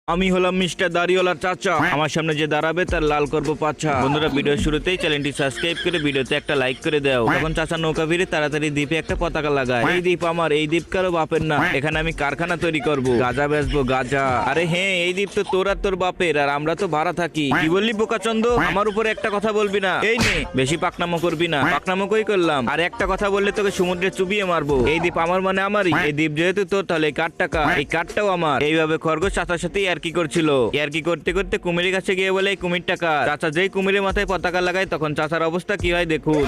আমি হলাম মিস্টার দাড়িওয়ালার চাচা। আমার সামনে যে দাঁড়াবে তার লাল করবো পাছা। বন্ধুরা ভিডিও শুরুতেই চ্যানেলটি সাবস্ক্রাইব করে ভিডিওতে একটা লাইক করে দাও। তখন চাচা নৌকা ভিড়ে তাড়াতাড়ি দ্বীপে একটা পতাকা লাগায়। এই দ্বীপ আমার, এই দ্বীপ কারো বাপের না। এখানে আমি কারখানা তৈরি করব, গাঁজা বেচবো গাঁজা। আরে হ্যাঁ, এই দ্বীপ তো তোর আর তোর বাপের, আর আমরা তো ভাড়া থাকি। কি বললি বোকাচন্দ? আমার উপরে একটা কথা বলবি না। এই নে, বেশি পাকনামো করবি না। পাকনামো কই করলাম? আর একটা কথা বললে তোকে সমুদ্রে চুবিয়ে মারবো। এই দ্বীপ আমার মানে আমারই। এই দ্বীপ যেহেতু তোর, তাহলে এই কাঠ টাকা, এই কাঠটাও আমার। এইভাবে খরগোশ চাচার সাথে আর কি করছিল। আর কি করতে করতে কুমিরের কাছে গিয়ে বলে, এই কুমির টাকা। চাচা যেই কুমিরের মাথায় পতাকা লাগায় তখন চাচার অবস্থা কি হয় দেখুন।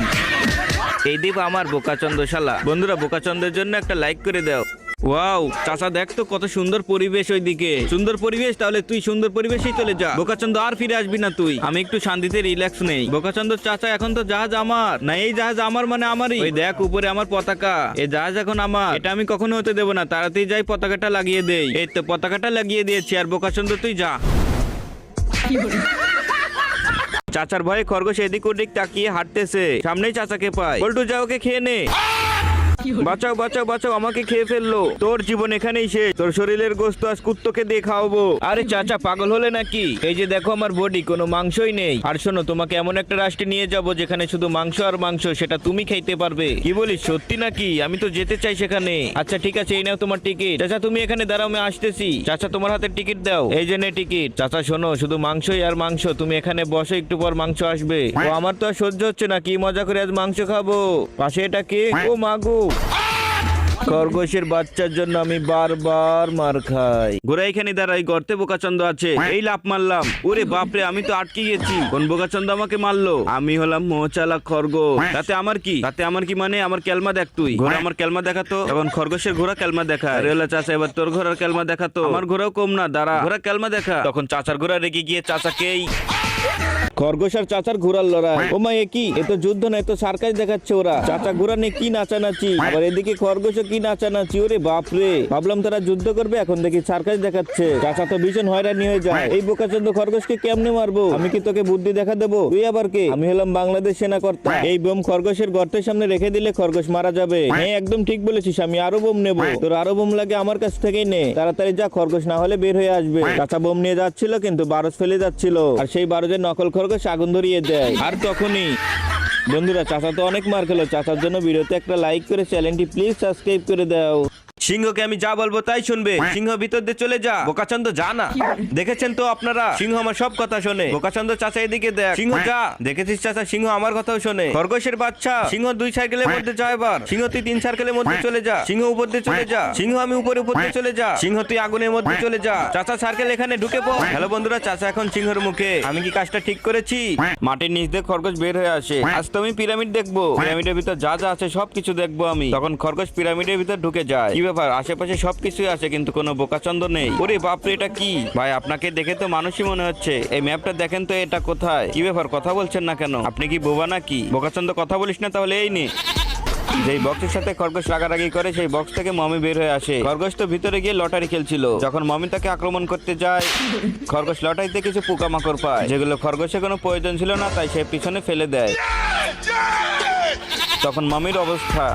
এই দ্বীপ আমার, বোকাচন্দ শালা। বন্ধুরা বোকাচন্দের জন্য একটা লাইক করে দাও। ওয়াও চাচা, দেখ তো কত সুন্দর পরিবেশ ওইদিকে। সুন্দর পরিবেশ, তাহলে তুই সুন্দর পরিবেশেই চলে যা। বোকাচন্দ আর ফিরে আসবি না তুই। আমি একটু শান্তিতে রিল্যাক্স নেই। বোকাচন্দ চাচা, এখন তো জাহাজ আমার না। এই জাহাজ আমার মানে আমারই। ওই দেখ উপরে আমার পতাকা। এই জাহাজ এখন আমার। এটা আমি কখনো হতে দেবো না। তাড়াতাড়ি যাই পতাকাটা লাগিয়ে দেই। এই তো পতাকাটা লাগিয়ে দিয়েছি। আর বোকাচন্দ তুই যা। চাচার ভয়ে খরগোশ এদিক ওদিক তাকিয়ে হাঁটতেছে। সামনেই চাচাকে পায়। পল্টু যা, ওকে খেয়ে নে। বাঁচাও বাঁচাও বাঁচাও, আমাকে খেয়ে ফেললো। তোর জীবন এখানেই শেষ। তোর শরীরের গোস্ত আজ কুত্তকে দিয়ে খাওয়াবো। আরে চাচা পাগল হলে নাকি? এই যে দেখো আমার বডি, কোনো মাংসই নেই। আর শোনো, তোমাকে এমন একটা রাষ্ট্রে নিয়ে যাবো যেখানে শুধু মাংস আর মাংস, সেটা তুমি খাইতে পারবে। কি বলিস, সত্যি নাকি? আমি তো যেতে চাই সেখানে। আচ্ছা ঠিক আছে, এই নাও তোমার টিকিট। চাচা তুমি এখানে দাঁড়াও, আমি আসতেছি। চাচা তোমার হাতে টিকিট দাও। এই যে নে টিকিট। চাচা শোনো, শুধু মাংসই আর মাংস। তুমি এখানে বসো, একটু পর মাংস আসবে। ও আমার তো আর সহ্য হচ্ছে না। কি মজা করে আজ মাংস খাবো। পাশে এটা কে? ও মাগো, খরগোশের বাচ্চার জন্য আমি বারবার মার খাই। ঘোড়া এখানে দাঁড়াই, গর্তে বোকাচন্দ আছে। এই লাফ মারলাম। ওরে বাপরে, আমি তো আটকে গেছি। কোন বোকাচন্দ আমাকে মারলো? আমি হলাম মোচালা খরগোশ। তাতে আমার কি? তাতে আমার কি মানে? আমার কেলমা দেখ তুই। ঘোড়া আমার কেলমা দেখাতো। তখন খরগোশের ঘোড়া কেলমা দেখায়। রেলা চাচা, এবার তোর ঘোড়ার কেলমা দেখাতো। আমার ঘোড়াও কম না, দাঁড়া। ঘোড়া কেলমা দেখা। তখন চাচার ঘোড়া রেগে গিয়ে চাচাকেই। খরগোশ আর চাচার ঘোড়ার লড়াই। ও মা, এ কি? এ তো যুদ্ধ না, এ তো সার্কাস দেখাচ্ছে ওরা। চাচা ঘোড়া নিয়ে কি নাচানাচি, আবার এদিকে খরগোশও কি নাচানাচি। ওরে বাপরে, ভাবলাম তারা যুদ্ধ করবে, এখন দেখি সার্কাস দেখাচ্ছে। চাচা তো ভীষণ হয়রানি হয়ে যায়। এই বোকাচন্দ খরগোশকে কেমনে মারবো? আমি কি তোকে বুদ্ধি দেখা দেবো? তুই আবার কে? আমি হলাম বাংলাদেশ সেনাকর্তা। এই বোম খরগোশের গর্তের সামনে রেখে দিলে খরগোশ মারা যাবে। হ্যাঁ একদম ঠিক বলেছিস, আমি আরো বোম নেবো। তোর আরো বোম লাগে আমার কাছ থেকেই নে। তাড়াতাড়ি যা, খরগোশ না হলে বের হয়ে আসবে। চাচা বোম নিয়ে যাচ্ছিল, কিন্তু বারস ফেলে যাচ্ছিল। আর সেই বারোজের নকল খরগোশ আগুন ধরিয়ে দেয়। আর তখনই বন্ধুরা, চাচা তো অনেক মার খেলো। চাচার জন্য ভিডিওতে একটা লাইক করে চ্যানেলটি প্লিজ সাবস্ক্রাইব করে দাও। সিংহকে আমি যা বলবো তাই শুনবে। সিংহ ভিতর দিয়ে চলে যা। বোকাচন্দ যা না। দেখেছেন তো আপনারা, সিংহ আমার সব কথা শোনে। বোকাচন্দ চাচা এদিকে দেখ। সিংহ যা। দেখেছিস চাচা, সিংহ আমার কথাও শোনে। খরগোশের বাচ্চা, সিংহ 2 সার্কেলের মধ্যে যা। এবার সিংহ তুই 3 সার্কেলের মধ্যে চলে যা। সিংহ উপর দিয়ে চলে যা। সিংহ আমি উপরে উপর দিয়ে চলে যা। সিংহ তুই আগুনের মধ্যে চলে যা। চাচা সার্কেল এখানে ঢুকে পড়। হ্যালো বন্ধুরা, চাচা এখন সিংহের মুখে। আমি কি কাজটা ঠিক করেছি? মাটির নিচ দিয়ে খরগোশ বের হয়ে আসে। আজ তো আমি পিরামিড দেখবো। পিরামিডের ভিতর যা যা আছে সবকিছু দেখবো আমি। তখন খরগোশ পিরামিডের ভিতর ঢুকে যায়। কি ব্যাপার, আশেপাশে সবকিছুই আছে কিন্তু কোনো বোকাচন্দ নেই। ওরে বাপরে, এটা কি ভাই? আপনাকে দেখে তো মানুষই মনে হচ্ছে। এই ম্যাপটা দেখেন তো, এটা কোথায়? কি ব্যাপার, কথা বলছেন না কেন? আপনি কি বোবা নাকি? বোকাচন্দ কথা বলিস না তাহলে? এই নে। যেই বক্সের সাথে খরগোশ রাগারাগি করে, সেই বক্স থেকে মমি বের হয়ে আসে। খরগোশ তো ভিতরে গিয়ে লটারি খেলছিল। যখন মমি তাকে আক্রমণ করতে যায়, খরগোশ লটারিতে কিছু পোকামাকড় পায়, যেগুলো খরগোশের কোনো প্রয়োজন ছিল না, তাই সে পিছনে ফেলে দেয়। তখন মমির অবস্থা।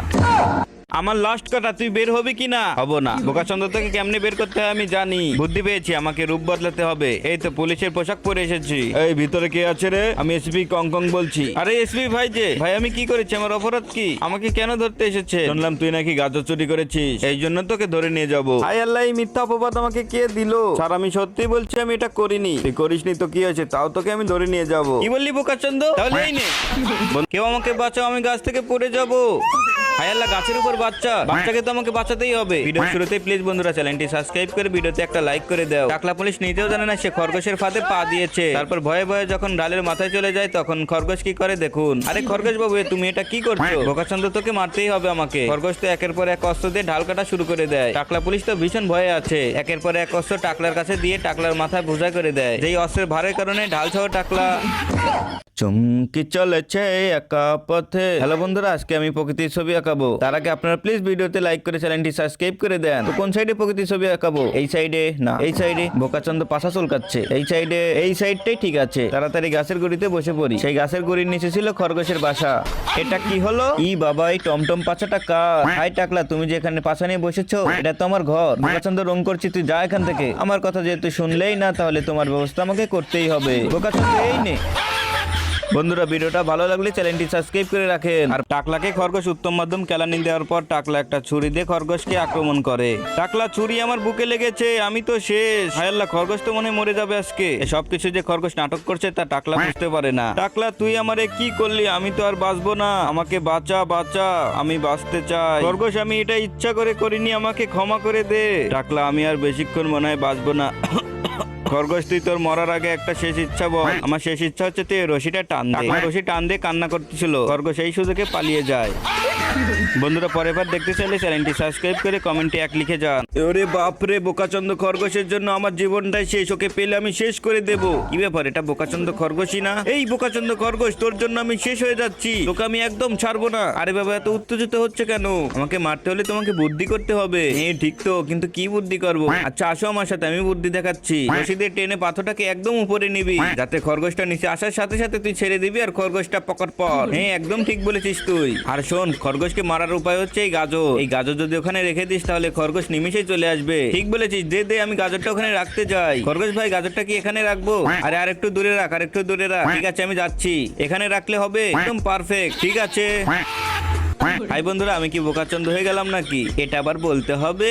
আমার লাস্ট কথা, তুই বের হবি কি না? হব না। বোকাচন্দ্র থেকে কেমনে বের করতে হয় আমি জানি। বুদ্ধি পেয়েছি, আমাকে রূপ বদলাতে হবে। এই তো পুলিশের পোশাক পরে এসেছি। এই ভিতরে কে আছে রে? আমি এসপি কংকং বলছি। আরে এসপি ভাই যে। ভাই আমি কি করেছি? আমার অপরাধ কি? আমাকে কেন ধরতে এসেছে? শুনলাম তুই নাকি গাঁজা চুরি করেছিস, এই জন্য তোকে ধরে নিয়ে যাবো। হায় আল্লাহ, এই মিথ্যা অপবাদ আমাকে কে দিল? স্যার আমি সত্যি বলছি, আমি এটা করিনি। তুই করিসনি তো কি হয়েছে? তাও তোকে আমি ধরে নিয়ে যাবো। কি বললি বোকাচন্দ্র? তাহলে এই নে। কেউ আমাকে বাঁচাও, আমি গাছ থেকে পড়ে যাবো। হায় আল্লাহ, গাছের উপর বাচ্চা। বাচ্চাকে তো আমাকে বাঁচাতেই হবে। ভিডিও শুরুতে প্লিজ বন্ধুরা চ্যানেলটি সাবস্ক্রাইব করে ভিডিওতে একটা লাইক করে দাও। টাকলা পুলিশ নিজেও জানে না সে খরগোশের ফাঁদে পা দিয়েছে। তারপর ভয়ে ভয়ে যখন ডালের মাথায় চলে যায়, তখন খরগোশ কি করে দেখুন। আরে খরগোশ বাবু, তুমি এটা কি করছো? বোকাচন্দ্র তোকে মারতেই হবে আমাকে। খরগোশ তো একের পর এক অস্ত্র দিয়ে ঢাল কাটা শুরু করে দেয়। টাকলা পুলিশ তো ভীষণ ভয়ে আছে। একের পর এক অস্ত্র টাকলার কাছে দিয়ে টাকলার মাথায় বোঝা করে দেয়। যেই অস্ত্রের ভারের কারণে ঢাল সহ টাকলা চমকে চলেছে একা পথে। হ্যালো বন্ধুরা, আজকে আমি প্রকৃতির ছবি আঁকাবো। তার আগে আপনারা প্লিজ ভিডিওতে লাইক করে চ্যানেলটি সাবস্ক্রাইব করে দেন। তো কোন সাইডে প্রকৃতির ছবি আঁকাবো? এই সাইডে না এই সাইডে? বোকাচন্দ পাশা চুলকাচ্ছে। এই সাইডে? এই সাইডটাই ঠিক আছে। তাড়াতাড়ি গাছের গুড়িতে বসে পড়ি। সেই গাছের গুড়ির নিচে ছিল খরগোশের বাসা। এটা কি হলো? ই বাবা, এই টমটম পাছাটা কার? হাই টাকলা, তুমি যে এখানে পাছা নিয়ে বসেছো, এটা তো আমার ঘর। বোকাচন্দ রং করছি, তুই যা এখান থেকে। আমার কথা যেহেতু শুনলেই না, তাহলে তোমার ব্যবস্থা আমাকে করতেই হবে। বোকাচন্দ এই নে। বন্ধুরা, ভিডিওটা ভালো লাগলে চ্যানেলটি সাবস্ক্রাইব করে রাখেন। আর টাকলাকে খরগোশ উত্তম মাধ্যম কেলানি দেওয়ার পর টাকলা একটা ছুরি দিয়ে খরগোশকে আক্রমণ করে। টাকলা, ছুরি আমার বুকে লেগেছে, আমি তো শেষ। হায় আল্লাহ, খরগোশ তো মনে হয় মরে যাবে আজকে। সবকিছু যে খরগোশ নাটক করছে তা টাকলা বুঝতে পারে না। টাকলা, তুই আমারে কি করলি? আমি তো আর বাঁচবো না, আমাকে বাঁচা বাঁচা, আমি বাঁচতে চাই। খরগোশ, আমি এটা ইচ্ছা করে করিনি, আমাকে ক্ষমা করে দে। টাকলা, আমি আর বেশিক্ষণ মনে হয় বাঁচবো না। খরগোশ, তুই তোর মরার আগে একটা শেষ ইচ্ছা বল। আমার শেষ ইচ্ছা হচ্ছে তুই রশিটা টান দে। রশি টান দিয়ে কান্না করতেছিল। খরগোশ এই সুযোগে পালিয়ে যায়। বন্ধুরা, পরের বার দেখতে চাইলে চ্যানেলটি সাবস্ক্রাইব করে কমেন্টে 1 লিখে যান। ওরে বাপরে, বোকাচন্দ খরগোশের জন্য আমার জীবনটাই শেষ। ওকে পেলে আমি শেষ করে দেব। কি ব্যাপার, এটা বোকাচন্দ খরগোশই না? এই বোকাচন্দ খরগোশ, তোর জন্য আমি শেষ হয়ে যাচ্ছি। তোকে আমি একদম ছাড়বো না। আরে বাবা, এত উত্তেজিত হচ্ছে কেন? আমাকে মারতে হলে তোমাকে বুদ্ধি করতে হবে। ঠিক তো, কিন্তু কি বুদ্ধি করবো? আচ্ছা আসো আমার সাথে, আমি বুদ্ধি দেখাচ্ছি। রশি দিয়ে টেনে পাথরটাকে একদম উপরে নিবি, যাতে খরগোশটা নিচে আসার সাথে সাথে তুই ছেড়ে দিবি আর খরগোশটা পকট পর। একদম ঠিক বলেছিস তুই। আর শোন, খরগোশকে মারার উপায় হচ্ছে এই গাজর। এই গাজর যদি ওখানে রেখে দিস, তাহলে খরগোশ নিমিশেই চলে আসবে। ঠিক বলেছিস, দে দে, আমি গাজরটা ওখানে রাখতে যাই। খরগোশ ভাই, গাজরটা কি এখানে রাখবো? আরে আর একটু দূরে রাখ, আর একটু দূরে রাখ। ঠিক আছে, আমি যাচ্ছি। এখানে রাখলে হবে? একদম পারফেক্ট, ঠিক আছে। হাই বন্ধুরা, আমি কি বোকাচন্দ হয়ে গেলাম নাকি? এটা আবার বলতে হবে?